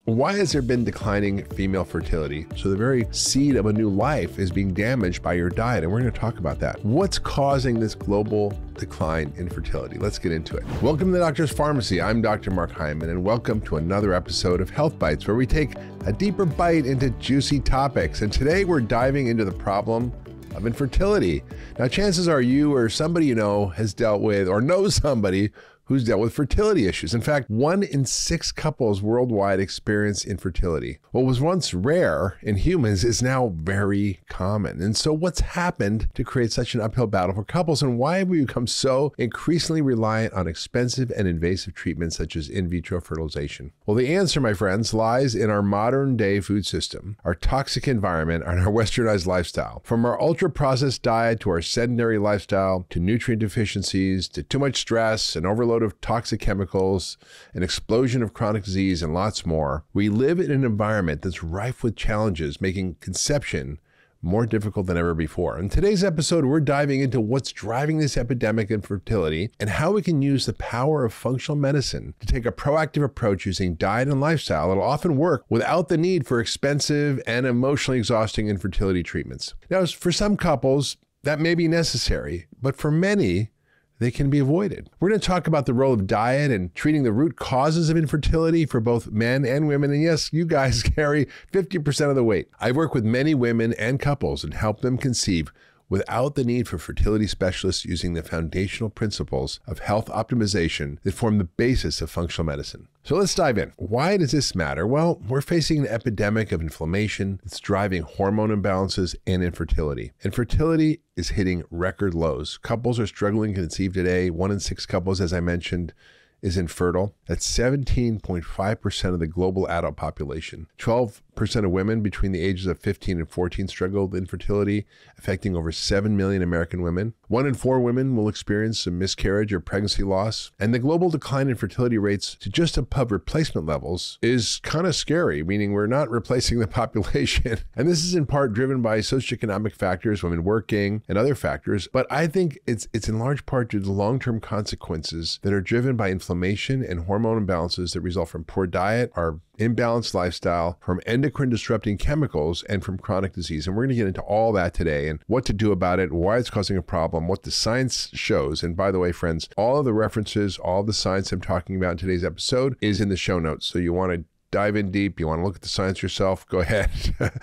Why has there been declining female fertility? So the very seed of a new life is being damaged by your diet, and we're going to talk about that. What's causing this global decline in fertility? Let's get into it. Welcome to the Doctor's Pharmacy. I'm Dr. Mark Hyman, and welcome to another episode of Health Bites, where we take a deeper bite into juicy topics. And today we're diving into the problem of infertility. Now, chances are you or somebody you know has dealt with or knows somebody who's dealt with fertility issues. In fact, 1 in 6 couples worldwide experience infertility. What was once rare in humans is now very common. And so what's happened to create such an uphill battle for couples, and why have we become so increasingly reliant on expensive and invasive treatments such as in vitro fertilization? Well, the answer, my friends, lies in our modern day food system, our toxic environment, and our westernized lifestyle. From our ultra-processed diet to our sedentary lifestyle, to nutrient deficiencies, to too much stress and overload of toxic chemicals, an explosion of chronic disease, and lots more. We live in an environment that's rife with challenges, making conception more difficult than ever before. In today's episode, we're diving into what's driving this epidemic in fertility and how we can use the power of functional medicine to take a proactive approach using diet and lifestyle that'll often work without the need for expensive and emotionally exhausting infertility treatments. Now, for some couples, that may be necessary, but for many, they can be avoided. We're going to talk about the role of diet and treating the root causes of infertility for both men and women. And yes, you guys carry 50% of the weight. I've worked with many women and couples and helped them conceive without the need for fertility specialists, using the foundational principles of health optimization that form the basis of functional medicine. So let's dive in. Why does this matter? Well, we're facing an epidemic of inflammation that's driving hormone imbalances and infertility. Infertility is hitting record lows. Couples are struggling to conceive today. 1 in 6 couples, as I mentioned, is infertile. That's 17.5% of the global adult population. 12% of women between the ages of 15 and 14 struggle with infertility, affecting over 7 million American women. 1 in 4 women will experience a miscarriage or pregnancy loss. And the global decline in fertility rates to just above replacement levels is kind of scary, meaning we're not replacing the population. And this is in part driven by socioeconomic factors, women working, and other factors. But I think it's in large part due to the long-term consequences that are driven by inflammation and hormone imbalances that result from poor diet, our imbalanced lifestyle, from endocrine disrupting chemicals, and from chronic disease. And we're going to get into all that today and what to do about it, why it's causing a problem, what the science shows. And by the way, friends, all of the references, all the science I'm talking about in today's episode is in the show notes. So you want to dive in deep, you want to look at the science yourself, go ahead.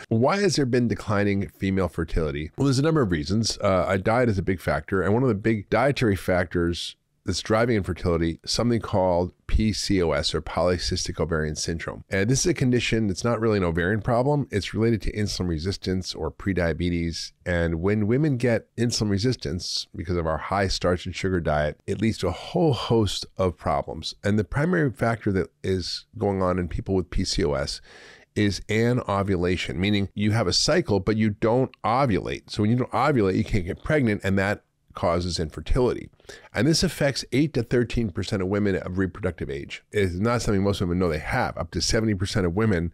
Why has there been declining female fertility? Well, there's a number of reasons. Diet is a big factor. And one of the big dietary factors that's driving infertility, something called PCOS, or polycystic ovarian syndrome. And this is a condition that's not really an ovarian problem. It's related to insulin resistance or prediabetes. And when women get insulin resistance because of our high starch and sugar diet, it leads to a whole host of problems. And the primary factor that is going on in people with PCOS is anovulation, meaning you have a cycle, but you don't ovulate. So when you don't ovulate, you can't get pregnant, and that causes infertility. And this affects 8 to 13% of women of reproductive age. It is not something most women know they have. Up to 70% of women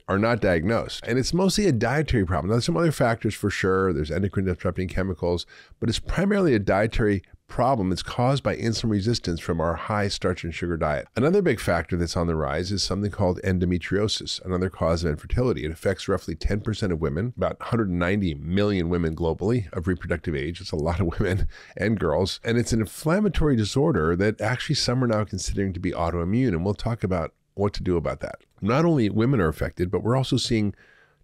are not diagnosed. And it's mostly a dietary problem. Now, there's some other factors for sure. There's endocrine disrupting chemicals, but it's primarily a dietary problem that's caused by insulin resistance from our high starch and sugar diet. Another big factor that's on the rise is something called endometriosis, another cause of infertility. It affects roughly 10% of women, about 190 million women globally of reproductive age. It's a lot of women and girls. And it's an inflammatory disorder that actually some are now considering to be autoimmune. And we'll talk about what to do about that. Not only women are affected, but we're also seeing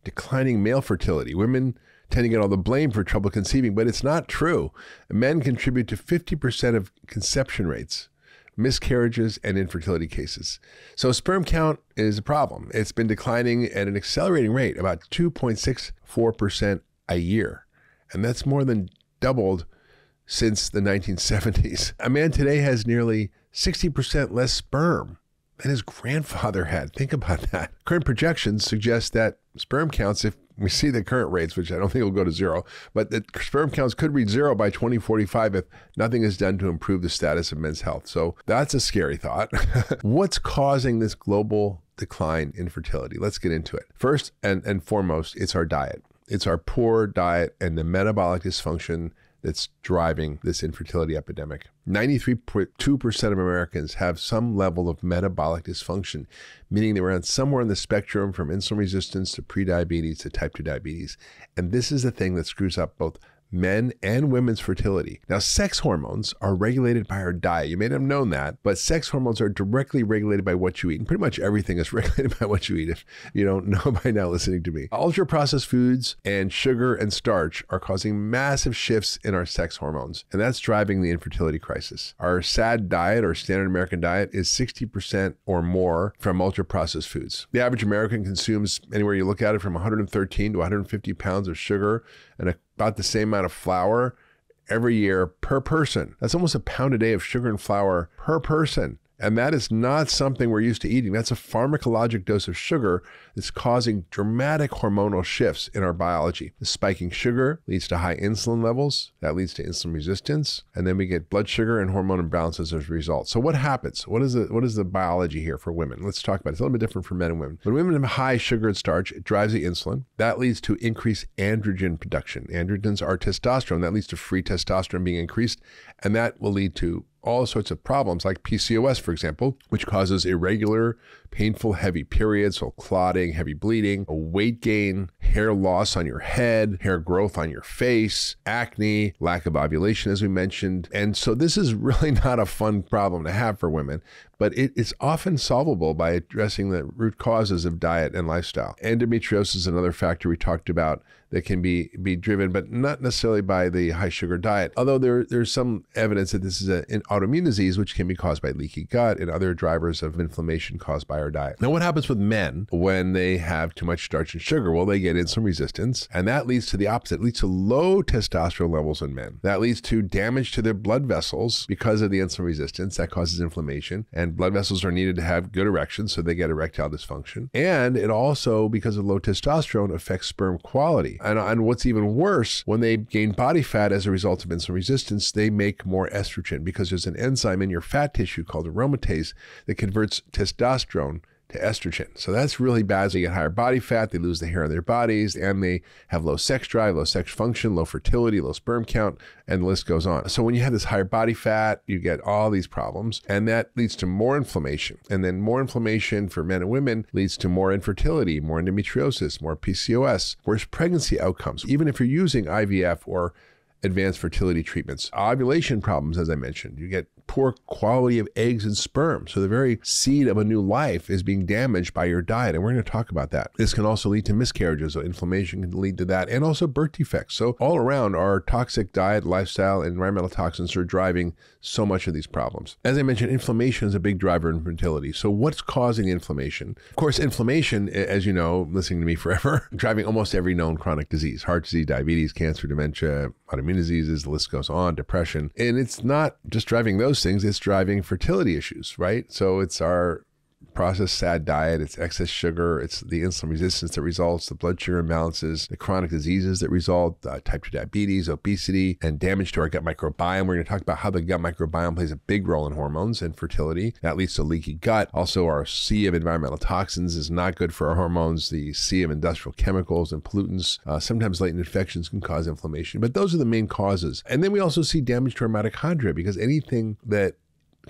declining male fertility. Women tend to get all the blame for trouble conceiving, but it's not true. Men contribute to 50% of conception rates, miscarriages, and infertility cases. So sperm count is a problem. It's been declining at an accelerating rate, about 2.64% a year. And that's more than doubled since the 1970s. A man today has nearly 60% less sperm than his grandfather had. Think about that. Current projections suggest that sperm counts, if we see the current rates, which I don't think will go to zero, but the sperm counts could reach zero by 2045 if nothing is done to improve the status of men's health. So that's a scary thought. What's causing this global decline in fertility? Let's get into it. First and foremost, it's our diet. It's our poor diet and the metabolic dysfunction that's driving this infertility epidemic. 93.2% of Americans have some level of metabolic dysfunction, meaning they were on somewhere in the spectrum from insulin resistance to prediabetes to type 2 diabetes. And this is the thing that screws up both men and women's fertility. Now, sex hormones are regulated by our diet. You may not have known that, but sex hormones are directly regulated by what you eat. And pretty much everything is regulated by what you eat, if you don't know by now listening to me. Ultra-processed foods and sugar and starch are causing massive shifts in our sex hormones, and that's driving the infertility crisis. Our SAD diet, or standard American diet, is 60% or more from ultra-processed foods. The average American consumes, anywhere you look at it, from 113 to 150 pounds of sugar and about the same amount of flour every year per person. That's almost a pound a day of sugar and flour per person. And that is not something we're used to eating. That's a pharmacologic dose of sugar that's causing dramatic hormonal shifts in our biology. The spiking sugar leads to high insulin levels. That leads to insulin resistance. And then we get blood sugar and hormone imbalances as a result. So what happens? What is the biology here for women? Let's talk about it. It's a little bit different for men and women. When women have high sugar and starch, it drives the insulin. That leads to increased androgen production. Androgens are testosterone. That leads to free testosterone being increased. And that will lead to all sorts of problems like PCOS, for example, which causes irregular, painful, heavy periods, so clotting, heavy bleeding, weight gain, hair loss on your head, hair growth on your face, acne, lack of ovulation, as we mentioned. And so this is really not a fun problem to have for women, but it's often solvable by addressing the root causes of diet and lifestyle. Endometriosis is another factor we talked about that can be driven, but not necessarily by the high sugar diet. Although there's some evidence that this is an autoimmune disease, which can be caused by leaky gut and other drivers of inflammation caused by our diet. Now, what happens with men when they have too much starch and sugar? Well, they get insulin resistance, and that leads to the opposite. It leads to low testosterone levels in men. That leads to damage to their blood vessels because of the insulin resistance. That causes inflammation, and blood vessels are needed to have good erections, so they get erectile dysfunction. And it also, because of low testosterone, affects sperm quality. And what's even worse, when they gain body fat as a result of insulin resistance, they make more estrogen because there's an enzyme in your fat tissue called aromatase that converts testosterone to estrogen. So that's really bad. So they get higher body fat, they lose the hair on their bodies, and they have low sex drive, low sex function, low fertility, low sperm count, and the list goes on. So when you have this higher body fat, you get all these problems, and that leads to more inflammation. And then more inflammation for men and women leads to more infertility, more endometriosis, more PCOS, worse pregnancy outcomes, even if you're using IVF or advanced fertility treatments. Ovulation problems, as I mentioned. You get poor quality of eggs and sperm. So the very seed of a new life is being damaged by your diet. And we're going to talk about that. This can also lead to miscarriages. So inflammation can lead to that, and also birth defects. So all around, our toxic diet, lifestyle, and environmental toxins are driving so much of these problems. As I mentioned, inflammation is a big driver in fertility. So what's causing inflammation? Of course, inflammation, as you know, listening to me forever, driving almost every known chronic disease: heart disease, diabetes, cancer, dementia, autoimmune diseases, the list goes on, depression. And it's not just driving those things, it's driving fertility issues, right? So it's our processed SAD diet, it's excess sugar, it's the insulin resistance that results, the blood sugar imbalances, the chronic diseases that result, type 2 diabetes, obesity, and damage to our gut microbiome. We're going to talk about how the gut microbiome plays a big role in hormones and fertility. That leads to leaky gut. Also, our sea of environmental toxins is not good for our hormones. The sea of industrial chemicals and pollutants, sometimes latent infections can cause inflammation, but those are the main causes. And then we also see damage to our mitochondria, because anything that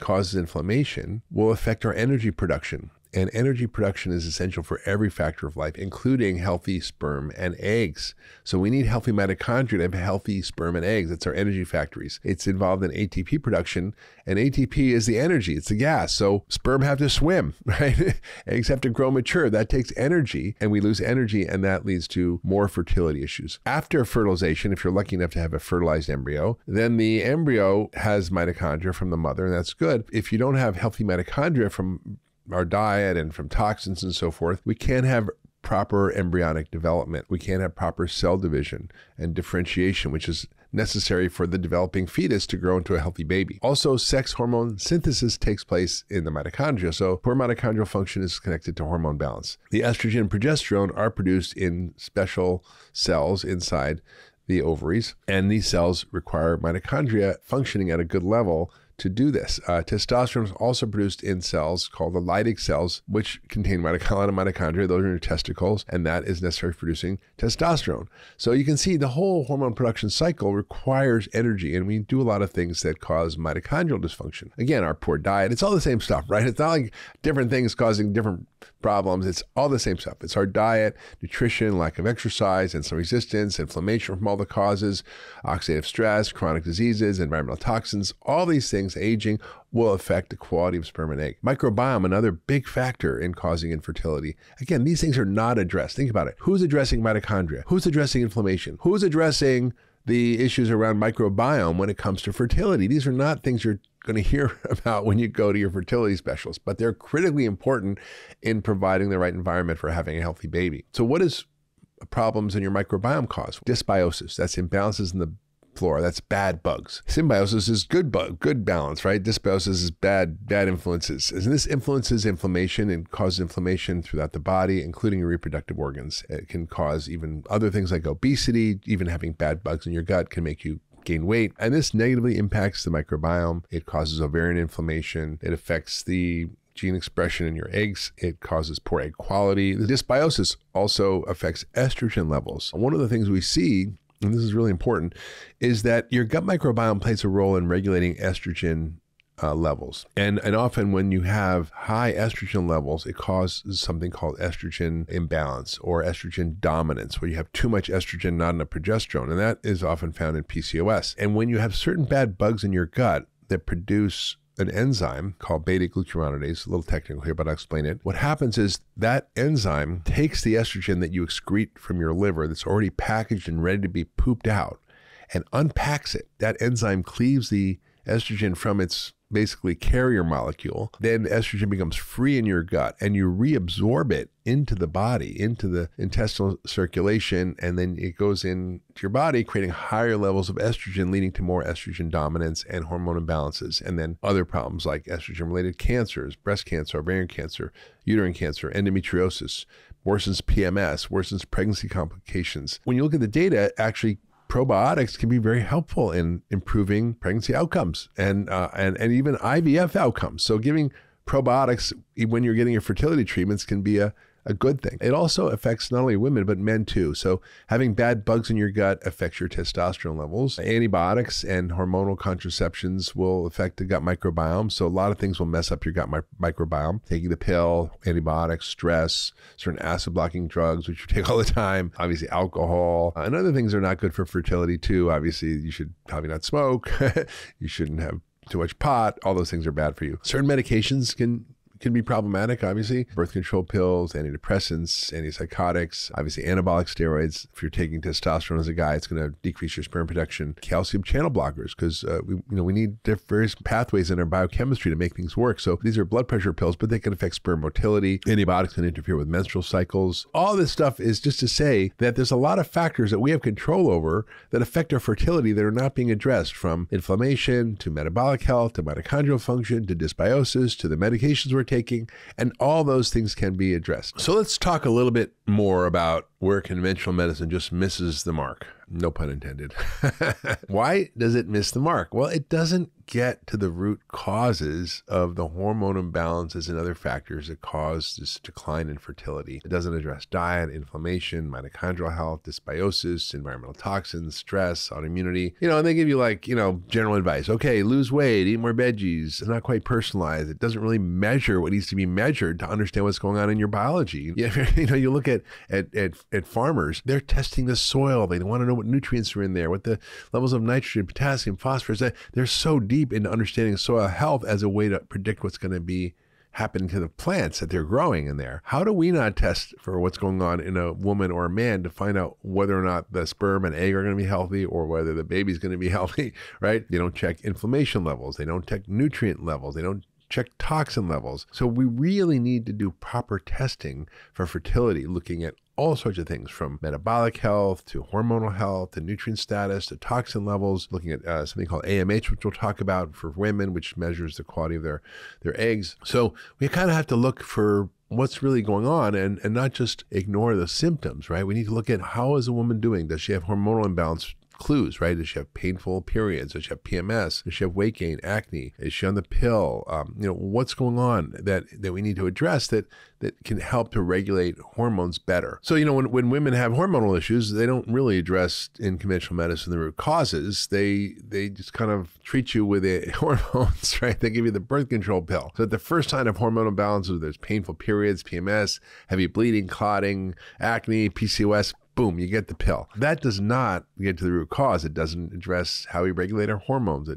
causes inflammation will affect our energy production. And energy production is essential for every factor of life, including healthy sperm and eggs. So we need healthy mitochondria to have healthy sperm and eggs. It's our energy factories. It's involved in ATP production, and ATP is the energy. It's the gas. So sperm have to swim, right? Eggs have to grow mature. That takes energy, and we lose energy, and that leads to more fertility issues. After fertilization, if you're lucky enough to have a fertilized embryo, then the embryo has mitochondria from the mother, and that's good. If you don't have healthy mitochondria from our diet and from toxins and so forth, we can't have proper embryonic development. We can't have proper cell division and differentiation, which is necessary for the developing fetus to grow into a healthy baby. Also, sex hormone synthesis takes place in the mitochondria. So poor mitochondrial function is connected to hormone balance. The estrogen and progesterone are produced in special cells inside the ovaries, and these cells require mitochondria functioning at a good level to do this. Testosterone is also produced in cells called the Leydig cells, which contain a lot of mitochondria. Those are in your testicles, and that is necessary for producing testosterone. So you can see the whole hormone production cycle requires energy, and we do a lot of things that cause mitochondrial dysfunction. Again, our poor diet, it's all the same stuff, right? It's not like different things causing different problems. It's all the same stuff. It's our diet, nutrition, lack of exercise, insulin resistance, inflammation from all the causes, oxidative stress, chronic diseases, environmental toxins, all these things, aging, will affect the quality of sperm and egg. Microbiome, another big factor in causing infertility. Again, these things are not addressed. Think about it. Who's addressing mitochondria? Who's addressing inflammation? Who's addressing the issues around microbiome when it comes to fertility? These are not things you're going to hear about when you go to your fertility specialist, but they're critically important in providing the right environment for having a healthy baby. So what is problems in your microbiome cause? Dysbiosis, that's imbalances in the flora, that's bad bugs. Symbiosis is good balance, right? Dysbiosis is bad influences. And this influences inflammation and causes inflammation throughout the body, including your reproductive organs. It can cause even other things like obesity. Even having bad bugs in your gut can make you gain weight. And this negatively impacts the microbiome. It causes ovarian inflammation. It affects the gene expression in your eggs. It causes poor egg quality. The dysbiosis also affects estrogen levels. One of the things we see, and this is really important, is that your gut microbiome plays a role in regulating estrogen levels. And often when you have high estrogen levels, it causes something called estrogen imbalance or estrogen dominance, where you have too much estrogen, not enough progesterone. And that is often found in PCOS. And when you have certain bad bugs in your gut that produce an enzyme called beta-glucuronidase, a little technical here, but I'll explain it. What happens is that enzyme takes the estrogen that you excrete from your liver that's already packaged and ready to be pooped out and unpacks it. That enzyme cleaves the estrogen from its basically carrier molecule. Then estrogen becomes free in your gut and you reabsorb it into the body, into the intestinal circulation, and then it goes into your body, creating higher levels of estrogen, leading to more estrogen dominance and hormone imbalances, and then other problems like estrogen-related cancers, breast cancer, ovarian cancer, uterine cancer, endometriosis, worsens PMS, worsens pregnancy complications. When you look at the data, actually probiotics can be very helpful in improving pregnancy outcomes and even IVF outcomes. So giving probiotics when you're getting your fertility treatments can be a good thing. It also affects not only women, but men too. So having bad bugs in your gut affects your testosterone levels. Antibiotics and hormonal contraceptions will affect the gut microbiome. So a lot of things will mess up your gut microbiome. Taking the pill, antibiotics, stress, certain acid blocking drugs, which you take all the time, obviously alcohol, and other things are not good for fertility too. Obviously, you should probably not smoke. You shouldn't have too much pot. All those things are bad for you. Certain medications can be problematic, obviously. Birth control pills, antidepressants, antipsychotics, obviously anabolic steroids. If you're taking testosterone as a guy, it's going to decrease your sperm production. Calcium channel blockers, because we need various pathways in our biochemistry to make things work. So these are blood pressure pills, but they can affect sperm motility. Antibiotics can interfere with menstrual cycles. All this stuff is just to say that there's a lot of factors that we have control over that affect our fertility that are not being addressed, from inflammation to metabolic health to mitochondrial function to dysbiosis to the medications we're taking, and all those things can be addressed. So let's talk a little bit more about where conventional medicine just misses the mark. No pun intended. Why does it miss the mark? Well, it doesn't get to the root causes of the hormone imbalances and other factors that cause this decline in fertility. It doesn't address diet, inflammation, mitochondrial health, dysbiosis, environmental toxins, stress, autoimmunity. And they give you general advice. Okay, lose weight, eat more veggies. It's not quite personalized. It doesn't really measure what needs to be measured to understand what's going on in your biology. You look at farmers, they're testing the soil. They want to know what nutrients are in there, what the levels of nitrogen, potassium, phosphorus. They're so deep into understanding soil health as a way to predict what's going to be happening to the plants that they're growing in there. How do we not test for what's going on in a woman or a man to find out whether or not the sperm and egg are going to be healthy or whether the baby's going to be healthy, right? They don't check inflammation levels. They don't check nutrient levels. They don't check toxin levels. So we really need to do proper testing for fertility, looking at all sorts of things, from metabolic health to hormonal health to nutrient status to toxin levels, looking at something called AMH, which we'll talk about for women, which measures the quality of their eggs. So we kind of have to look for what's really going on and not just ignore the symptoms, right? We need to look at how is a woman doing? Does she have hormonal imbalance clues, right? Does she have painful periods? Does she have PMS? Does she have weight gain, acne? Is she on the pill? What's going on that we need to address that can help to regulate hormones better? So, when women have hormonal issues, they don't really address in conventional medicine the root causes. They just kind of treat you with hormones, right? They give you the birth control pill. So at the first sign of hormonal imbalances, there's painful periods, PMS, heavy bleeding, clotting, acne, PCOS, boom, you get the pill. That does not get to the root cause. It doesn't address how we regulate our hormones.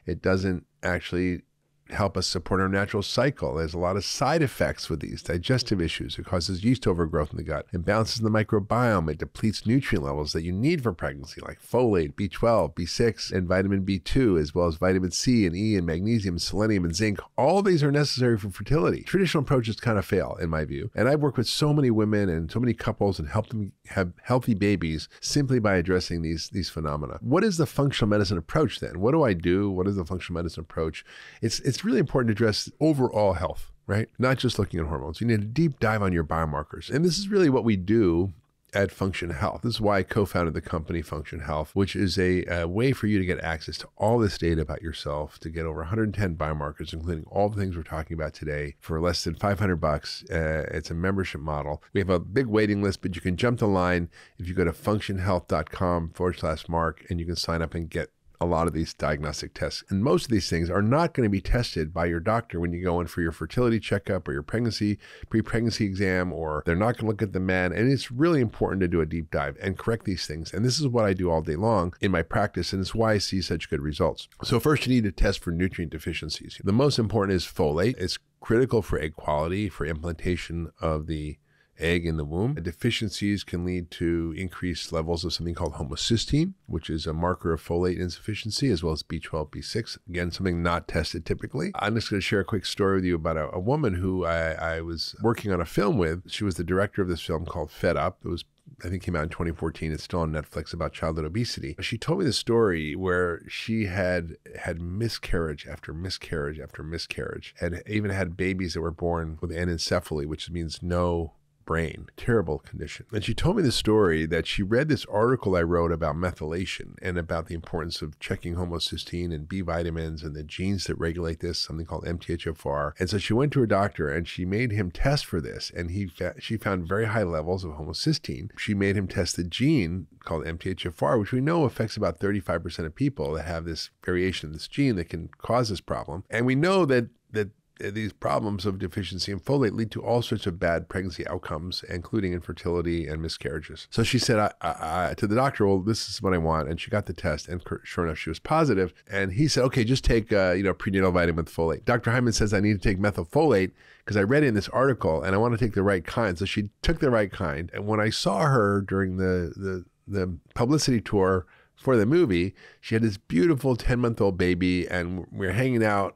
It doesn't actually help us support our natural cycle. There's a lot of side effects with these digestive issues. It causes yeast overgrowth in the gut, imbalances in the microbiome. It depletes nutrient levels that you need for pregnancy, like folate, B12, B6, and vitamin B2, as well as vitamin C and E and magnesium, selenium, and zinc. All these are necessary for fertility. Traditional approaches kind of fail, in my view. And I've worked with so many women and so many couples and helped them have healthy babies simply by addressing these phenomena. What is the functional medicine approach then? What do I do? What is the functional medicine approach? It's really important to address overall health, right? Not just looking at hormones. You need a deep dive on your biomarkers. And this is really what we do at Function Health. This is why I co-founded the company Function Health, which is a way for you to get access to all this data about yourself, to get over 110 biomarkers, including all the things we're talking about today, for less than $500. It's a membership model. We have a big waiting list, but you can jump the line if you go to functionhealth.com/Mark, and you can sign up and get a lot of these diagnostic tests. And most of these things are not going to be tested by your doctor when you go in for your fertility checkup or your pre-pregnancy exam, or they're not going to look at the man. And it's really important to do a deep dive and correct these things. And this is what I do all day long in my practice, and it's why I see such good results. So first, you need to test for nutrient deficiencies. The most important is folate. It's critical for egg quality, for implantation of the egg in the womb. Deficiencies can lead to increased levels of something called homocysteine, which is a marker of folate insufficiency, as well as B12, B6. Again, something not tested typically. I'm just going to share a quick story with you about a woman who I was working on a film with. She was the director of this film called Fed Up. It was, I think, came out in 2014. It's still on Netflix, about childhood obesity. She told me the story where she had miscarriage after miscarriage after miscarriage, and even had babies that were born with anencephaly, which means no brain. Terrible condition. And she told me the story that she read this article I wrote about methylation and about the importance of checking homocysteine and B vitamins and the genes that regulate this, something called MTHFR. And so she went to her doctor and she made him test for this, and she found very high levels of homocysteine. She made him test the gene called MTHFR, which we know affects about 35% of people that have this variation of this gene that can cause this problem. And we know that these problems of deficiency in folate lead to all sorts of bad pregnancy outcomes, including infertility and miscarriages. So she said to the doctor, well, this is what I want. And she got the test, and sure enough, she was positive. And he said, okay, just take prenatal vitamin with folate. Dr. Hyman says I need to take methylfolate because I read in this article and I want to take the right kind. So she took the right kind. And when I saw her during the publicity tour for the movie, she had this beautiful 10-month-old baby, and we were hanging out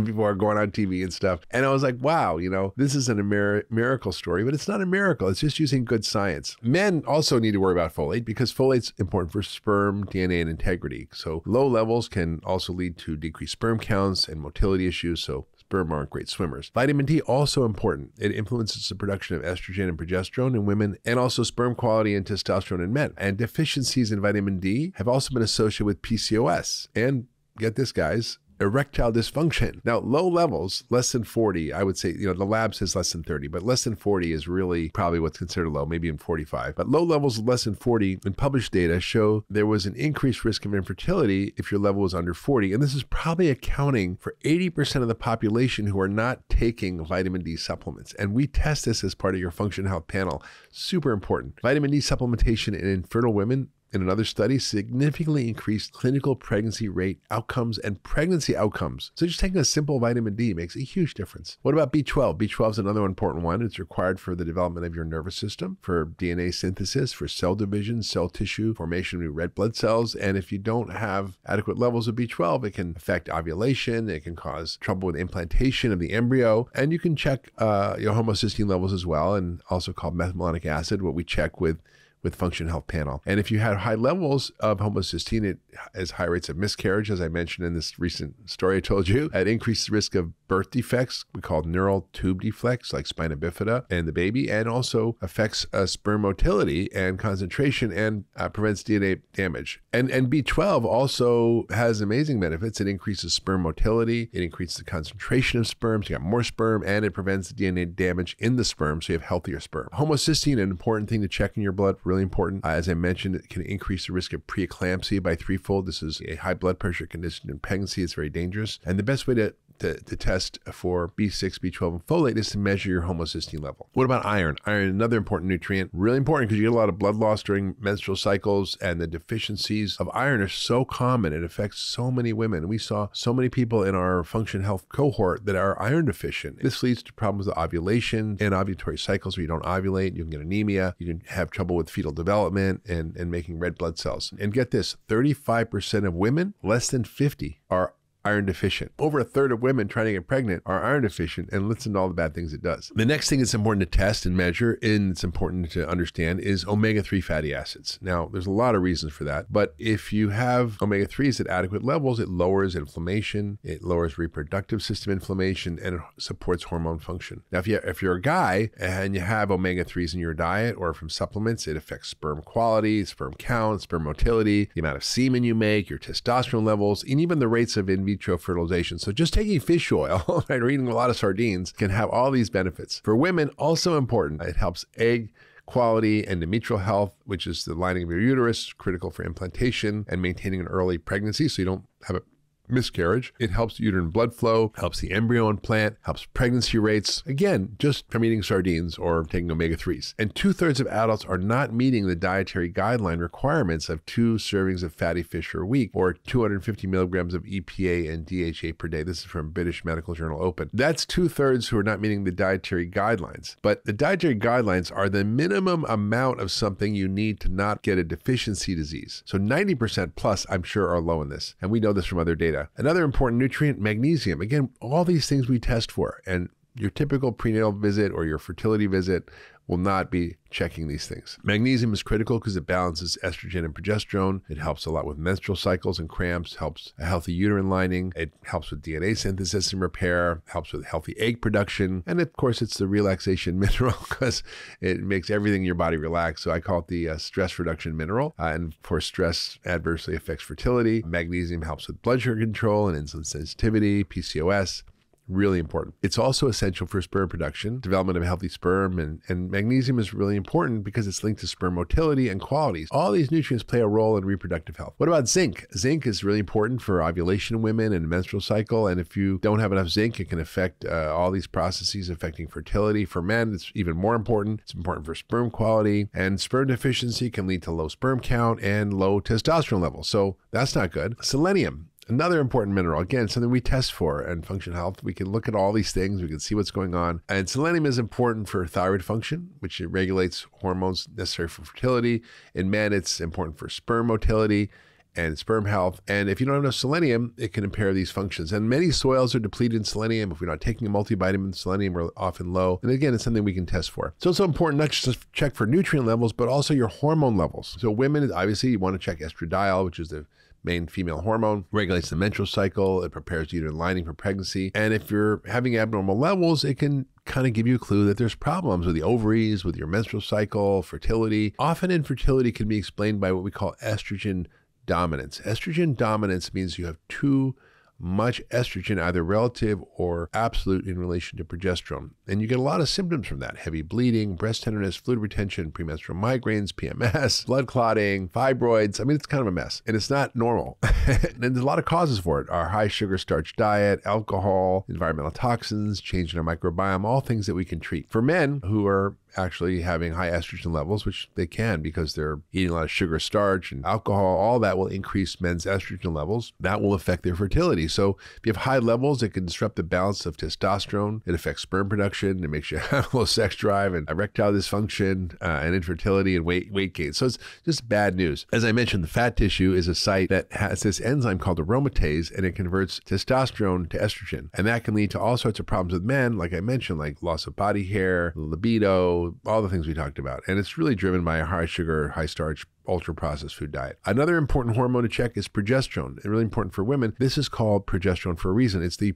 before going on TV and stuff. And I was like, wow, this isn't a miracle story, but it's not a miracle. It's just using good science. Men also need to worry about folate because folate's important for sperm, DNA, and integrity. So low levels can also lead to decreased sperm counts and motility issues. So sperm aren't great swimmers. Vitamin D, also important. It influences the production of estrogen and progesterone in women, and also sperm quality and testosterone in men. And deficiencies in vitamin D have also been associated with PCOS. And get this, guys, erectile dysfunction. Now, low levels, less than 40, I would say, the lab says less than 30, but less than 40 is really probably what's considered low, maybe in 45. But low levels of less than 40 in published data show there was an increased risk of infertility if your level was under 40. And this is probably accounting for 80% of the population who are not taking vitamin D supplements. And we test this as part of your Function Health panel. Super important. Vitamin D supplementation in infertile women, in another study, significantly increased clinical pregnancy rate outcomes and pregnancy outcomes. So just taking a simple vitamin D makes a huge difference. What about B12? B12 is another important one. It's required for the development of your nervous system, for DNA synthesis, for cell division, cell tissue, formation of new red blood cells. And if you don't have adequate levels of B12, it can affect ovulation. It can cause trouble with implantation of the embryo. And you can check your homocysteine levels as well, and also called methylmalonic acid, what we check with with Function Health Panel. And if you had high levels of homocysteine, it has high rates of miscarriage, as I mentioned in this recent story I told you. It increases the risk of birth defects, we call neural tube defects like spina bifida in the baby, and also affects sperm motility and concentration and prevents DNA damage. And B12 also has amazing benefits. It increases sperm motility, it increases the concentration of sperm, so you got more sperm, and it prevents DNA damage in the sperm, so you have healthier sperm. Homocysteine, an important thing to check in your blood, really important. As I mentioned, it can increase the risk of preeclampsia by threefold. This is a high blood pressure condition in pregnancy. It's very dangerous. And the best way to test for B6, B12, and folate is to measure your homocysteine level. What about iron? Iron, another important nutrient, really important because you get a lot of blood loss during menstrual cycles, and the deficiencies of iron are so common. It affects so many women. We saw so many people in our Function Health cohort that are iron deficient. This leads to problems with ovulation and ovulatory cycles where you don't ovulate. You can get anemia. You can have trouble with fetal development and making red blood cells. And get this, 35% of women, less than 50, are iron deficient. Over a third of women trying to get pregnant are iron deficient, and listen to all the bad things it does. The next thing that's important to test and measure, and it's important to understand, is omega-3 fatty acids. Now, there's a lot of reasons for that, but if you have omega-3s at adequate levels, it lowers inflammation, it lowers reproductive system inflammation, and it supports hormone function. Now, if you're a guy and you have omega-3s in your diet or from supplements, it affects sperm quality, sperm count, sperm motility, the amount of semen you make, your testosterone levels, and even the rates of in vitro fertilization. So just taking fish oil, right, or eating a lot of sardines can have all these benefits. For women, also important, it helps egg quality, endometrial health, which is the lining of your uterus, critical for implantation and maintaining an early pregnancy so you don't have a miscarriage. It helps uterine blood flow, helps the embryo implant, helps pregnancy rates, again, just from eating sardines or taking omega-3s. And 2/3 of adults are not meeting the dietary guideline requirements of 2 servings of fatty fish per week or 250 milligrams of EPA and DHA per day. This is from British Medical Journal Open. That's 2/3 who are not meeting the dietary guidelines. But the dietary guidelines are the minimum amount of something you need to not get a deficiency disease. So 90% plus, I'm sure, are low in this. And we know this from other data. Another important nutrient, magnesium. Again, all these things we test for, and your typical prenatal visit or your fertility visit will not be checking these things. Magnesium is critical because it balances estrogen and progesterone. It helps a lot with menstrual cycles and cramps, helps a healthy uterine lining. It helps with DNA synthesis and repair, helps with healthy egg production. And of course, it's the relaxation mineral because it makes everything in your body relax. So I call it the stress reduction mineral. And of course, stress adversely affects fertility. Magnesium helps with blood sugar control and insulin sensitivity, PCOS. Really important. It's also essential for sperm production, development of healthy sperm, and magnesium is really important because it's linked to sperm motility and qualities. All these nutrients play a role in reproductive health. What about zinc? Zinc is really important for ovulation in women and menstrual cycle, and if you don't have enough zinc, it can affect all these processes affecting fertility. For men, it's even more important. It's important for sperm quality, and sperm deficiency can lead to low sperm count and low testosterone levels, so that's not good. Selenium. Another important mineral, again, something we test for in Function Health. We can look at all these things. We can see what's going on. And selenium is important for thyroid function, which it regulates hormones necessary for fertility. In men, it's important for sperm motility and sperm health. And if you don't have enough selenium, it can impair these functions. And many soils are depleted in selenium. If we're not taking a multivitamin, selenium are often low. And again, it's something we can test for. So it's also important not just to check for nutrient levels, but also your hormone levels. So women, obviously, you want to check estradiol, which is the main female hormone, regulates the menstrual cycle, it prepares the uterine lining for pregnancy. And if you're having abnormal levels, it can kind of give you a clue that there's problems with the ovaries, with your menstrual cycle, fertility. Often infertility can be explained by what we call estrogen dominance. Estrogen dominance means you have too much estrogen, either relative or absolute, in relation to progesterone. And you get a lot of symptoms from that: heavy bleeding, breast tenderness, fluid retention, premenstrual migraines, PMS, blood clotting, fibroids. I mean, it's kind of a mess, and it's not normal. And there's a lot of causes for it: our high sugar starch diet, alcohol, environmental toxins, change in our microbiome, all things that we can treat. For men who are actually having high estrogen levels, which they can because they're eating a lot of sugar, starch, and alcohol, all that will increase men's estrogen levels. That will affect their fertility. So if you have high levels, it can disrupt the balance of testosterone. It affects sperm production. It makes you have low sex drive and erectile dysfunction and infertility and weight gain. So it's just bad news. As I mentioned, the fat tissue is a site that has this enzyme called aromatase, and it converts testosterone to estrogen. And that can lead to all sorts of problems with men, like I mentioned, like loss of body hair, libido, low, all the things we talked about. And it's really driven by a high sugar, high starch, ultra-processed food diet. Another important hormone to check is progesterone. And really important for women. This is called progesterone for a reason. It's the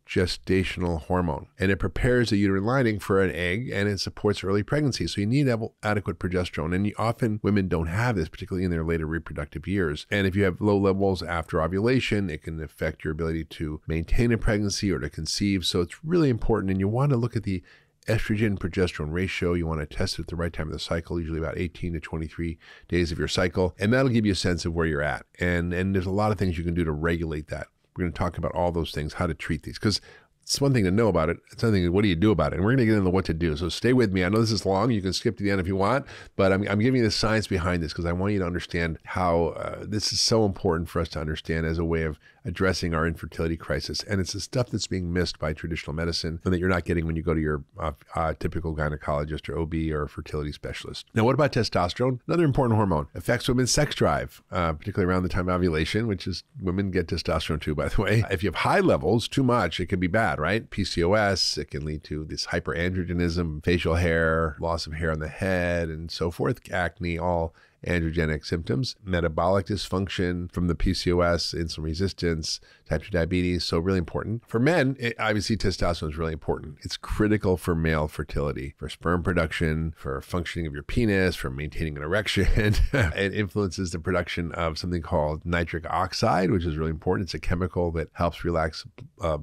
gestational hormone, and it prepares the uterine lining for an egg, and it supports early pregnancy. So you need adequate progesterone, and often women don't have this, particularly in their later reproductive years. And if you have low levels after ovulation, it can affect your ability to maintain a pregnancy or to conceive. So it's really important, and you want to look at the estrogen progesterone ratio. You want to test it at the right time of the cycle, usually about 18 to 23 days of your cycle, and that'll give you a sense of where you're at. And there's a lot of things you can do to regulate that. We're going to talk about all those things, how to treat these, because it's one thing to know about it. It's another thing, what do you do about it? And we're going to get into what to do. So stay with me. I know this is long. You can skip to the end if you want, but I'm giving you the science behind this because I want you to understand how this is so important for us to understand as a way of addressing our infertility crisis. And it's the stuff that's being missed by traditional medicine and that you're not getting when you go to your typical gynecologist or OB or fertility specialist. Now, what about testosterone? Another important hormone. Affects women's sex drive, particularly around the time of ovulation, which is women get testosterone too, by the way. If you have high levels, too much, it can be bad, right? PCOS, it can lead to this hyperandrogenism, facial hair, loss of hair on the head, and so forth, acne, all androgenic symptoms, metabolic dysfunction from the PCOS, insulin resistance, type 2 diabetes. So really important. For men, obviously testosterone is really important. It's critical for male fertility, for sperm production, for functioning of your penis, for maintaining an erection. It influences the production of something called nitric oxide, which is really important. It's a chemical that helps relax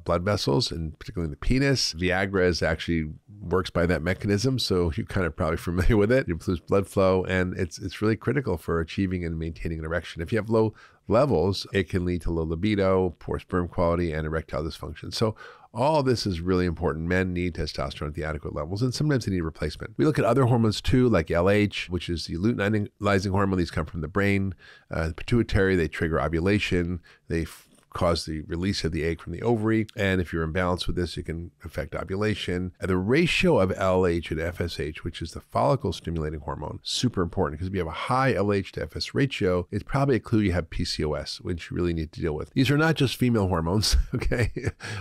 blood vessels, and particularly in the penis. Viagra is actually works by that mechanism, so you're kind of probably familiar with it. It improves blood flow, and it's really critical for achieving and maintaining an erection. If you have low levels, it can lead to low libido, poor sperm quality, and erectile dysfunction. So all this is really important. Men need testosterone at the adequate levels, and sometimes they need replacement. We look at other hormones too, like LH, which is the luteinizing hormone. These come from the brain. The pituitary, they trigger ovulation. They cause the release of the egg from the ovary. And if you're imbalanced with this, it can affect ovulation. And the ratio of LH and FSH, which is the follicle stimulating hormone, super important, because if you have a high LH to FS ratio, it's probably a clue you have PCOS, which you really need to deal with. These are not just female hormones, okay?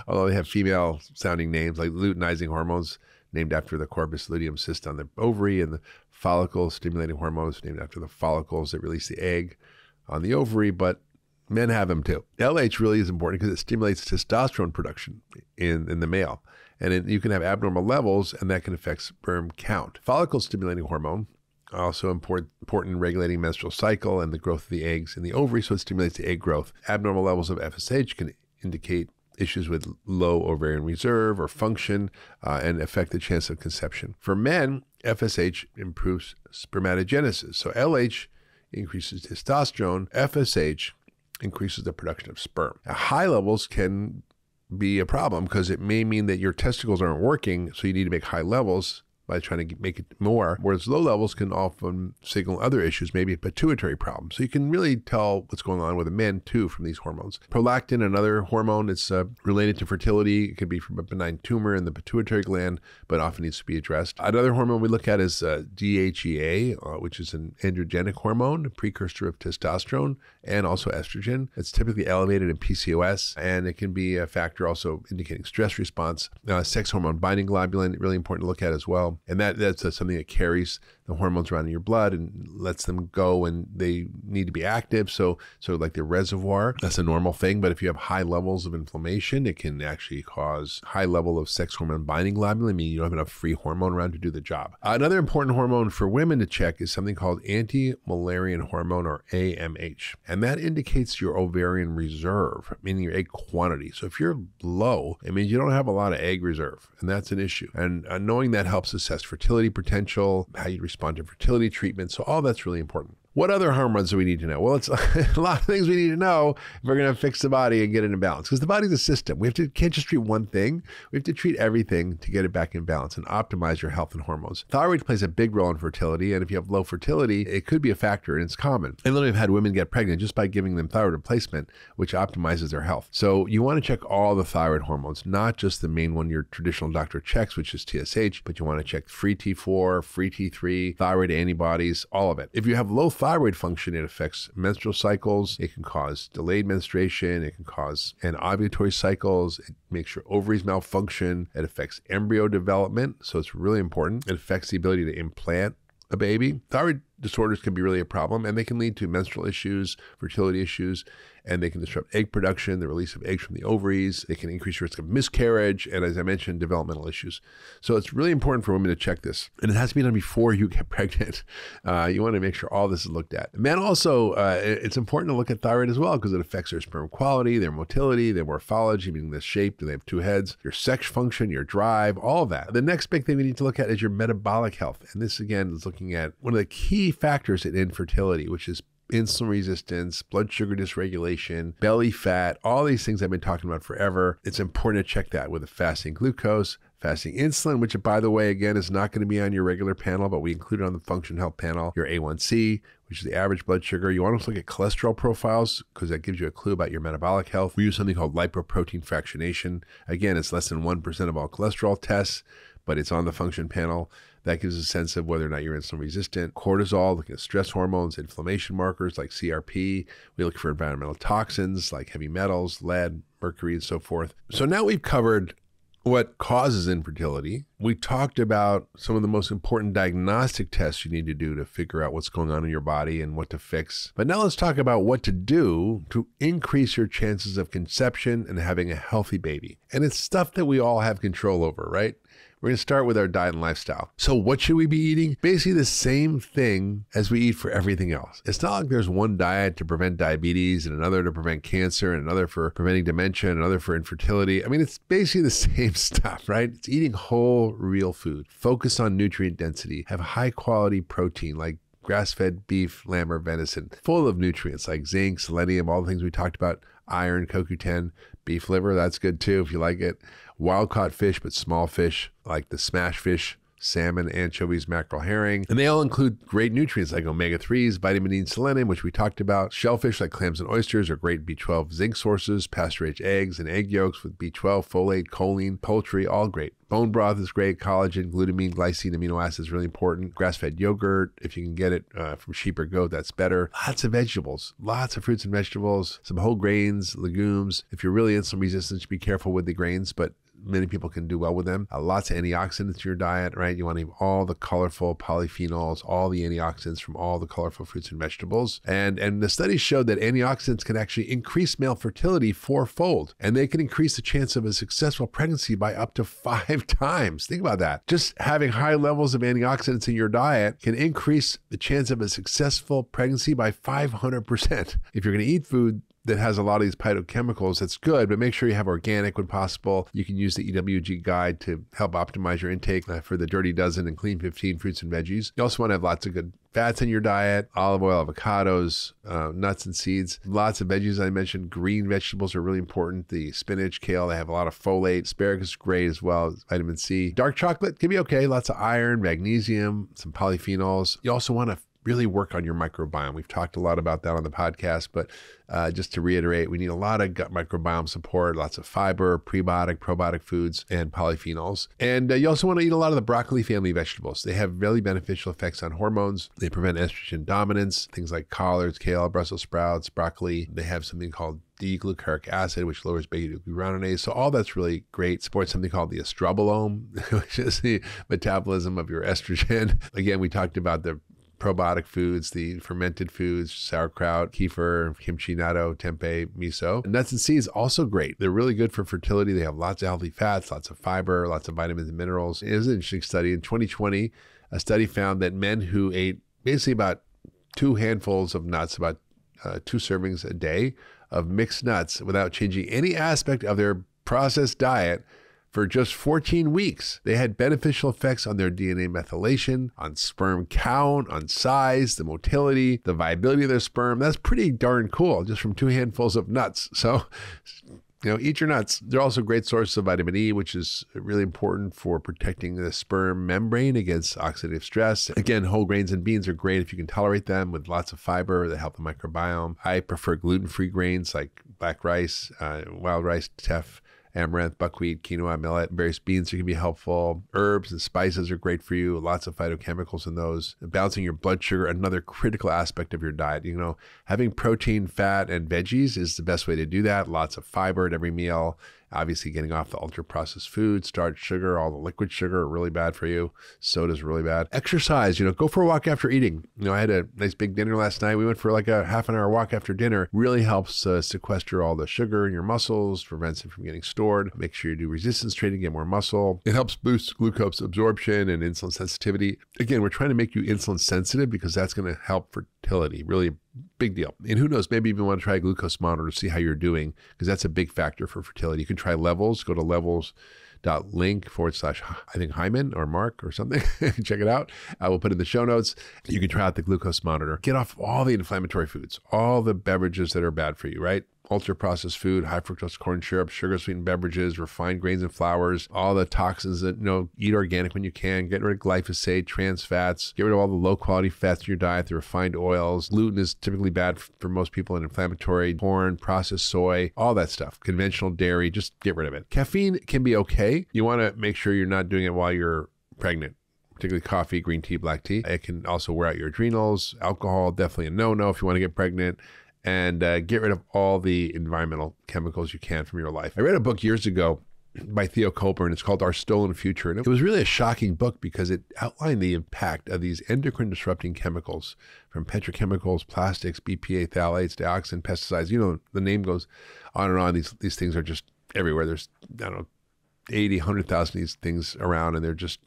Although they have female sounding names like luteinizing hormones, named after the corpus luteum cyst on the ovary, and the follicle stimulating hormones named after the follicles that release the egg on the ovary, but men have them too. LH really is important because it stimulates testosterone production in the male. And you can have abnormal levels, and that can affect sperm count. Follicle stimulating hormone, also important in regulating menstrual cycle and the growth of the eggs in the ovary, so it stimulates the egg growth. Abnormal levels of FSH can indicate issues with low ovarian reserve or function and affect the chance of conception. For men, FSH improves spermatogenesis. So LH increases testosterone, FSH increases the production of sperm. Now, high levels can be a problem because it may mean that your testicles aren't working, so you need to make high levels by trying to make it more, whereas low levels can often signal other issues, maybe a pituitary problem. So you can really tell what's going on with the men too from these hormones. Prolactin, another hormone, it's related to fertility. It could be from a benign tumor in the pituitary gland, but often needs to be addressed. Another hormone we look at is DHEA, which is an androgenic hormone, a precursor of testosterone and also estrogen. It's typically elevated in PCOS, and it can be a factor also indicating stress response. Sex hormone binding globulin, really important to look at as well. And that's something that carries the hormones around in your blood and lets them go, and they need to be active. So like the reservoir, that's a normal thing. But if you have high levels of inflammation, it can actually cause high level of sex hormone binding globulin, meaning you don't have enough free hormone around to do the job. Another important hormone for women to check is something called anti-Mullerian hormone, or AMH. And that indicates your ovarian reserve, meaning your egg quantity. So if you're low, it means you don't have a lot of egg reserve, and that's an issue. And knowing that helps assess fertility potential, how you respond to fertility treatment. So all that's really important. What other hormones do we need to know? Well, it's a lot of things we need to know if we're going to fix the body and get it in balance, because the body's a system. Can't just treat one thing. We have to treat everything to get it back in balance and optimize your health and hormones. Thyroid plays a big role in fertility, and if you have low fertility, it could be a factor, and it's common. I literally have had women get pregnant just by giving them thyroid replacement, which optimizes their health. So you want to check all the thyroid hormones, not just the main one your traditional doctor checks, which is TSH, but you want to check free T4, free T3, thyroid antibodies, all of it. If you have low thyroid function, it affects menstrual cycles. It can cause delayed menstruation. It can cause anovulatory cycles. It makes your ovaries malfunction. It affects embryo development. So it's really important. It affects the ability to implant a baby. Thyroid disorders can be really a problem, and they can lead to menstrual issues, fertility issues, and they can disrupt egg production, the release of eggs from the ovaries. They can increase your risk of miscarriage, and as I mentioned, developmental issues. So it's really important for women to check this, and it has to be done before you get pregnant. You want to make sure all this is looked at. Men also, it's important to look at thyroid as well because it affects their sperm quality, their motility, their morphology, meaning the shape, do they have two heads, your sex function, your drive, all of that. The next big thing we need to look at is your metabolic health, and this again is looking at one of the key factors in infertility, which is insulin resistance, blood sugar dysregulation, belly fat, all these things I've been talking about forever. It's important to check that with a fasting glucose, fasting insulin, which by the way, again, is not going to be on your regular panel, but we include it on the Function Health panel, your A1C, which is the average blood sugar. You want to look at cholesterol profiles because that gives you a clue about your metabolic health. We use something called lipoprotein fractionation. Again, it's less than 1% of all cholesterol tests, but it's on the Function panel. That gives a sense of whether or not you're insulin resistant. Cortisol, looking at stress hormones, inflammation markers like CRP. We look for environmental toxins like heavy metals, lead, mercury, and so forth. So now we've covered what causes infertility. We talked about some of the most important diagnostic tests you need to do to figure out what's going on in your body and what to fix. But now let's talk about what to do to increase your chances of conception and having a healthy baby. And it's stuff that we all have control over, right? We're going to start with our diet and lifestyle. So what should we be eating? Basically the same thing as we eat for everything else. It's not like there's one diet to prevent diabetes and another to prevent cancer and another for preventing dementia and another for infertility. I mean, it's basically the same stuff, right? It's eating whole, real food. Focus on nutrient density. Have high quality protein like grass-fed beef, lamb, or venison, full of nutrients like zinc, selenium, all the things we talked about, iron, CoQ10, beef liver, that's good too if you like it. Wild-caught fish, but small fish like the smash fish, salmon, anchovies, mackerel, herring. And they all include great nutrients like omega-3s, vitamin E and selenium, which we talked about. Shellfish like clams and oysters are great B12 zinc sources. Pasture-aged eggs and egg yolks with B12, folate, choline, poultry, all great. Bone broth is great. Collagen, glutamine, glycine, amino acids, really important. Grass-fed yogurt, if you can get it from sheep or goat, that's better. Lots of vegetables, lots of fruits and vegetables, some whole grains, legumes. If you're really insulin resistant, be careful with the grains, but many people can do well with them. Lots of antioxidants in your diet, right? You want to have all the colorful polyphenols, all the antioxidants from all the colorful fruits and vegetables. And the studies showed that antioxidants can actually increase male fertility fourfold, and they can increase the chance of a successful pregnancy by up to 5 times. Think about that. Just having high levels of antioxidants in your diet can increase the chance of a successful pregnancy by 500%. If you're going to eat food that has a lot of these phytochemicals, that's good, but make sure you have organic when possible. You can use the EWG guide to help optimize your intake for the Dirty Dozen and Clean 15 fruits and veggies. You also want to have lots of good fats in your diet, olive oil, avocados, nuts and seeds, lots of veggies. I mentioned green vegetables are really important. The spinach, kale, they have a lot of folate. Asparagus is great as well, vitamin C. Dark chocolate can be okay, lots of iron, magnesium, some polyphenols. You also want to really work on your microbiome. We've talked a lot about that on the podcast, but just to reiterate, we need a lot of gut microbiome support, lots of fiber, prebiotic, probiotic foods, and polyphenols. And you also want to eat a lot of the broccoli family vegetables. They have really beneficial effects on hormones. They prevent estrogen dominance, things like collards, kale, Brussels sprouts, broccoli. They have something called D-glucaric acid, which lowers beta-glucuronidase. So all that's really great. Supports something called the estrobolome, which is the metabolism of your estrogen. Again, we talked about the probiotic foods, the fermented foods, sauerkraut, kefir, kimchi, natto, tempeh, miso. Nuts and seeds also great. They're really good for fertility. They have lots of healthy fats, lots of fiber, lots of vitamins and minerals. It was an interesting study. In 2020, a study found that men who ate basically about 2 handfuls of nuts, about 2 servings a day of mixed nuts without changing any aspect of their processed diet for just 14 weeks. They had beneficial effects on their DNA methylation, on sperm count, on size, the motility, the viability of their sperm. That's pretty darn cool, just from 2 handfuls of nuts. So, eat your nuts. They're also a great source of vitamin E, which is really important for protecting the sperm membrane against oxidative stress. Again, whole grains and beans are great if you can tolerate them, with lots of fiber that help the microbiome. I prefer gluten-free grains like black rice, wild rice, teff, Amaranth, buckwheat, quinoa, millet, various beans that can be helpful. Herbs and spices are great for you. Lots of phytochemicals in those. Balancing your blood sugar, another critical aspect of your diet. You know, having protein, fat, and veggies is the best way to do that. Lots of fiber at every meal. Obviously, getting off the ultra-processed food, starch, sugar, all the liquid sugar are really bad for you. Soda's really bad. Exercise, you know, go for a walk after eating. You know, I had a nice big dinner last night. We went for like a half an hour walk after dinner. Really helps sequester all the sugar in your muscles, prevents it from getting stored. Make sure you do resistance training, get more muscle. It helps boost glucose absorption and insulin sensitivity. Again, we're trying to make you insulin sensitive because that's going to help fertility. Really big deal. And who knows, maybe even want to try a glucose monitor to see how you're doing, because that's a big factor for fertility. You can try levels, go to levels.link / I think Hyman or Mark or something. Check it out. I will put in the show notes. You can try out the glucose monitor. Get off all the inflammatory foods, all the beverages that are bad for you, right? Ultra-processed food, high fructose corn syrup, sugar-sweetened beverages, refined grains and flours, all the toxins that, you know, eat organic when you can. Get rid of glyphosate, trans fats, get rid of all the low-quality fats in your diet, the refined oils. Gluten is typically bad for most people and inflammatory. Corn, processed soy, all that stuff. Conventional dairy, just get rid of it. Caffeine can be okay. You want to make sure you're not doing it while you're pregnant, particularly coffee, green tea, black tea. It can also wear out your adrenals. Alcohol, definitely a no-no if you want to get pregnant. And get rid of all the environmental chemicals you can from your life. I read a book years ago by Theo Colburn. It's called Our Stolen Future. And it was really a shocking book because it outlined the impact of these endocrine disrupting chemicals from petrochemicals, plastics, BPA, phthalates, dioxin, pesticides. You know, the name goes on and on. These things are just everywhere. There's, I don't know, 80, 100,000 of these things around, and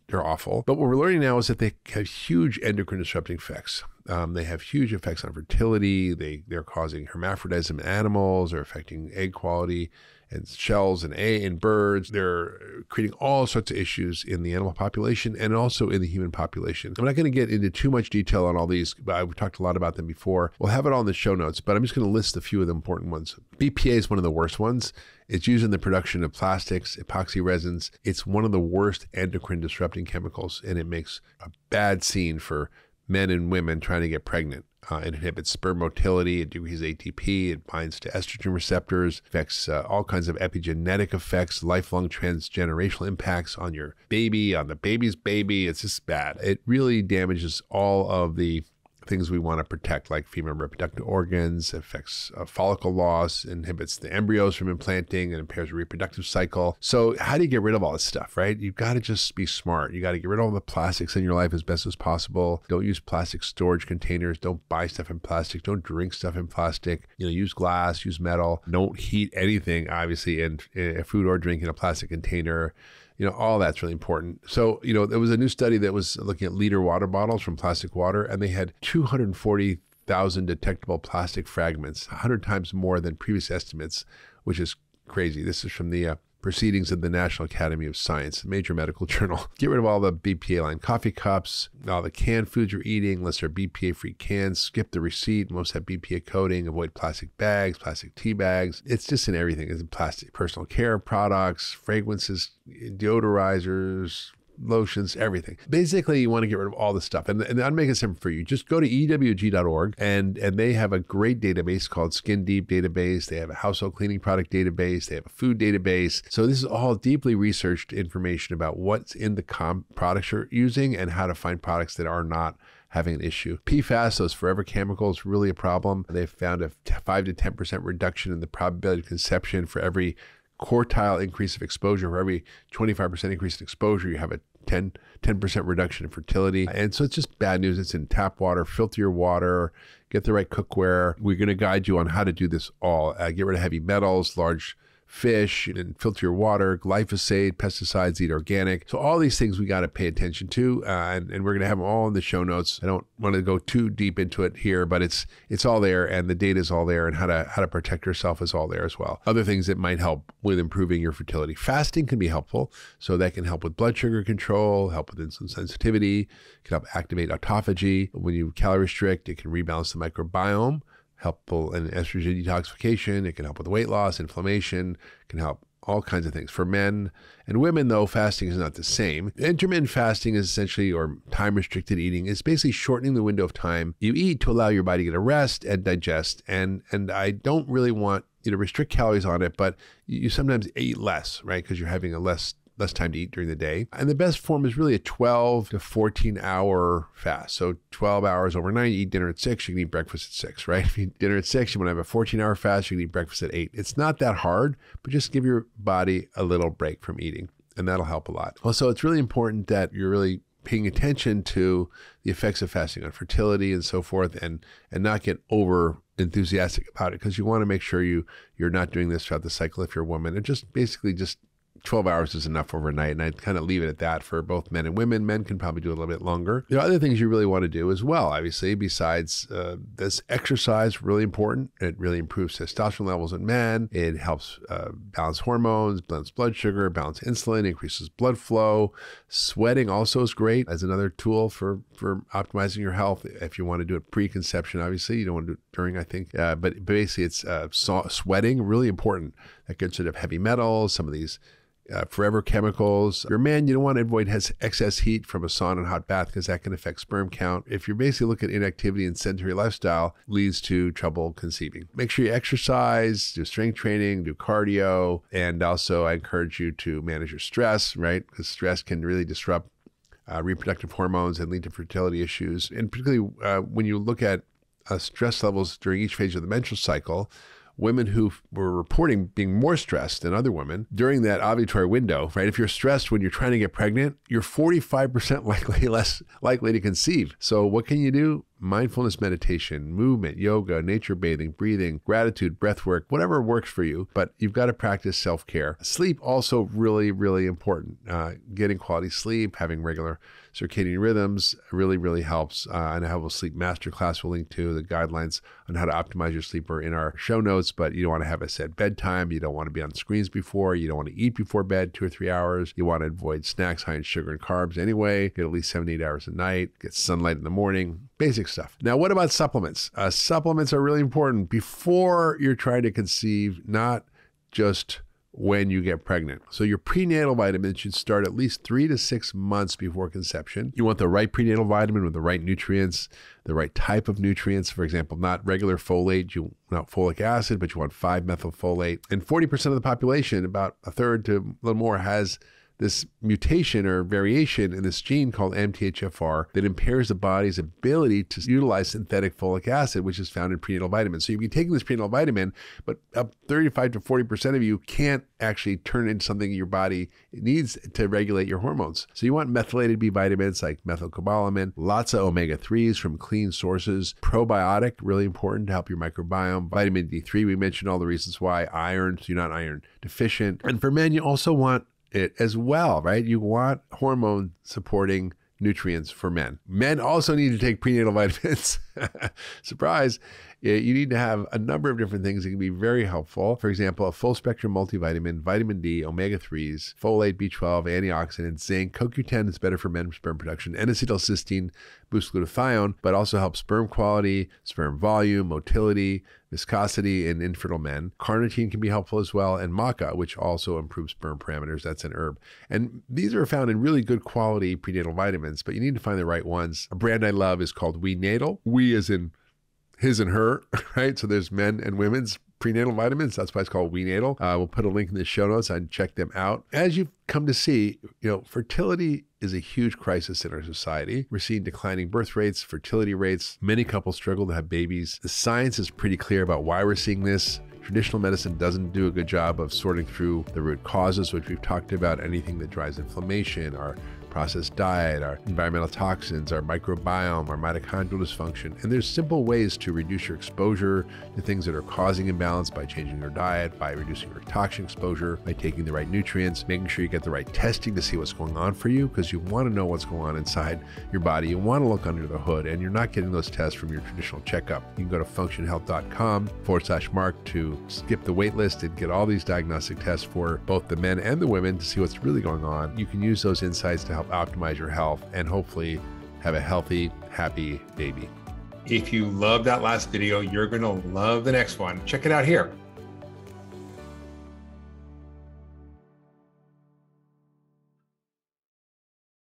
they're awful. But what we're learning now is that they have huge endocrine disrupting effects. They have huge effects on fertility. They're causing hermaphroditism in animals. They're affecting egg quality and shells and birds. They're creating all sorts of issues in the animal population and also in the human population. I'm not going to get into too much detail on all these, but I've talked a lot about them before. We'll have it all in the show notes, but I'm just going to list a few of the important ones. BPA is one of the worst ones. It's used in the production of plastics, epoxy resins. It's one of the worst endocrine disrupting chemicals, and it makes a bad scene for men and women trying to get pregnant. It inhibits sperm motility, it decreases ATP, it binds to estrogen receptors, affects all kinds of epigenetic effects, lifelong transgenerational impacts on your baby, on the baby's baby. It's just bad. It really damages all of the things we want to protect, like female reproductive organs, affects follicle loss, inhibits the embryos from implanting, and impairs the reproductive cycle. So how do you get rid of all this stuff, right? You've got to just be smart. You got to get rid of all the plastics in your life as best as possible. Don't use plastic storage containers. Don't buy stuff in plastic. Don't drink stuff in plastic. You know, use glass, use metal. Don't heat anything, obviously, in a food or drink in a plastic container. You know, all that's really important. So, you know, there was a new study that was looking at liter water bottles from plastic water, and they had 240,000 detectable plastic fragments, 100 times more than previous estimates, which is crazy. This is from the Proceedings of the National Academy of Science, a major medical journal. Get rid of all the BPA line coffee cups, all the canned foods you're eating, unless they're BPA-free cans. Skip the receipt. Most have BPA coating. Avoid plastic bags, plastic tea bags. It's just in everything. It's in plastic personal care products, fragrances, deodorizers, lotions, everything. Basically, you want to get rid of all this stuff. And I'll make it simple for you. Just go to ewg.org and they have a great database called Skin Deep database. They have a household cleaning product database. They have a food database. So this is all deeply researched information about what's in the products you're using and how to find products that are not having an issue. PFAS, those forever chemicals, really a problem. They've found a 5 to 10% reduction in the probability of conception for every quartile increase of exposure. For every 25% increase in exposure, you have a 10% reduction in fertility. And so it's just bad news. It's in tap water. Filter your water, get the right cookware. We're going to guide you on how to do this all. Get rid of heavy metals, large fish, and filter your water, glyphosate, pesticides, eat organic. So all these things we got to pay attention to, and we're going to have them all in the show notes. I don't want to go too deep into it here, but it's all there, and the data is all there, and how to protect yourself is all there as well. Other things that might help with improving your fertility. Fasting can be helpful, so that can help with blood sugar control, help with insulin sensitivity, can help activate autophagy. When you calorie restrict, it can rebalance the microbiome, helpful in estrogen detoxification. It can help with weight loss, inflammation, can help all kinds of things. For men and women, though, fasting is not the same. Intermittent fasting is essentially, or time-restricted eating, is basically shortening the window of time you eat to allow your body to get a rest and digest. And I don't really want restrict calories on it, but you sometimes eat less, right? Because you're having less time to eat during the day. And the best form is really a 12 to 14 hour fast. So 12 hours overnight, you eat dinner at 6, you can eat breakfast at 6, right? If you eat dinner at 6, you want to have a 14-hour fast, you can eat breakfast at 8. It's not that hard, but just give your body a little break from eating, and that'll help a lot. Also, it's really important that you're really paying attention to the effects of fasting on fertility and so forth, and not get over enthusiastic about it, because you want to make sure you're not doing this throughout the cycle if you're a woman. And just basically 12 hours is enough overnight, and I'd kind of leave it at that for both men and women. Men can probably do a little bit longer. There are other things you really want to do as well, obviously, besides this. Exercise, really important. It really improves testosterone levels in men. It helps balance hormones, balance blood sugar, balance insulin, increases blood flow. Sweating also is great as another tool for optimizing your health. If you want to do it pre-conception, obviously, you don't want to do it during, I think. But basically, it's sweating, really important. That gets rid of heavy metals, some of these forever chemicals. If you're a man, you don't want to avoid excess heat from a sauna and hot bath, because that can affect sperm count. If you basically look at inactivity and sedentary lifestyle, leads to trouble conceiving. Make sure you exercise, do strength training, do cardio, and also I encourage you to manage your stress, right? Because stress can really disrupt reproductive hormones and lead to fertility issues. And particularly when you look at stress levels during each phase of the menstrual cycle, women who were reporting being more stressed than other women during that ovulatory window, right? If you're stressed when you're trying to get pregnant, you're 45% less likely to conceive. So what can you do? Mindfulness meditation, movement, yoga, nature bathing, breathing, gratitude, breath work, whatever works for you, but you've got to practice self-care. Sleep also really, really important. Getting quality sleep, having regular circadian rhythms really, really helps. And I have a sleep masterclass we'll link to. The guidelines on how to optimize your sleep are in our show notes, but you don't want to have a set bedtime. You don't want to be on screens before. You don't want to eat before bed 2 or 3 hours. You want to avoid snacks high in sugar and carbs anyway. Get at least 7 to 8 hours a night. Get sunlight in the morning. Basic stuff. Now, what about supplements? Supplements are really important before you're trying to conceive, not just when you get pregnant. So your prenatal vitamins should start at least 3 to 6 months before conception. You want the right prenatal vitamin with the right nutrients, the right type of nutrients. For example, not regular folate, not folic acid, but you want 5-methylfolate. And 40% of the population, about a third to a little more, has this mutation or variation in this gene called MTHFR that impairs the body's ability to utilize synthetic folic acid, which is found in prenatal vitamins. So you'll be taking this prenatal vitamin, but up 35 to 40% of you can't actually turn it into something your body needs to regulate your hormones. So you want methylated B vitamins like methylcobalamin, lots of omega-3s from clean sources, probiotic, really important to help your microbiome, vitamin D3, we mentioned all the reasons why, iron, so you're not iron deficient. And for men, you also want it as well, right? You want hormone supporting nutrients for men. Men also need to take prenatal vitamins. Surprise. You need to have a number of different things that can be very helpful. For example, a full spectrum multivitamin, vitamin D, omega-3s, folate, B12, antioxidants, zinc. CoQ10 is better for men's sperm production. N-acetylcysteine boosts glutathione, but also helps sperm quality, sperm volume, motility, viscosity in infertile men. Carnitine can be helpful as well, and maca, which also improves sperm parameters. That's an herb. And these are found in really good quality prenatal vitamins, but you need to find the right ones. A brand I love is called We Natal. We as in his and her, right? So there's men and women's prenatal vitamins. That's why it's called We Natal. We'll put a link in the show notes and check them out. As you've come to see, fertility is a huge crisis in our society. We're seeing declining birth rates, fertility rates. Many couples struggle to have babies. The science is pretty clear about why we're seeing this. Traditional medicine doesn't do a good job of sorting through the root causes, which we've talked about, anything that drives inflammation, our processed diet, our environmental toxins, our microbiome, our mitochondrial dysfunction. And there's simple ways to reduce your exposure to things that are causing imbalance by changing your diet, by reducing your toxin exposure, by taking the right nutrients, making sure you get the right testing to see what's going on for you, because you want to know what's going on inside your body. You want to look under the hood, and you're not getting those tests from your traditional checkup. You can go to functionhealth.com/Mark to skip the wait list and get all these diagnostic tests for both the men and the women to see what's really going on. You can use those insights to help optimize your health and hopefully have a healthy, happy baby. If you love that last video, you're going to love the next one. Check it out here.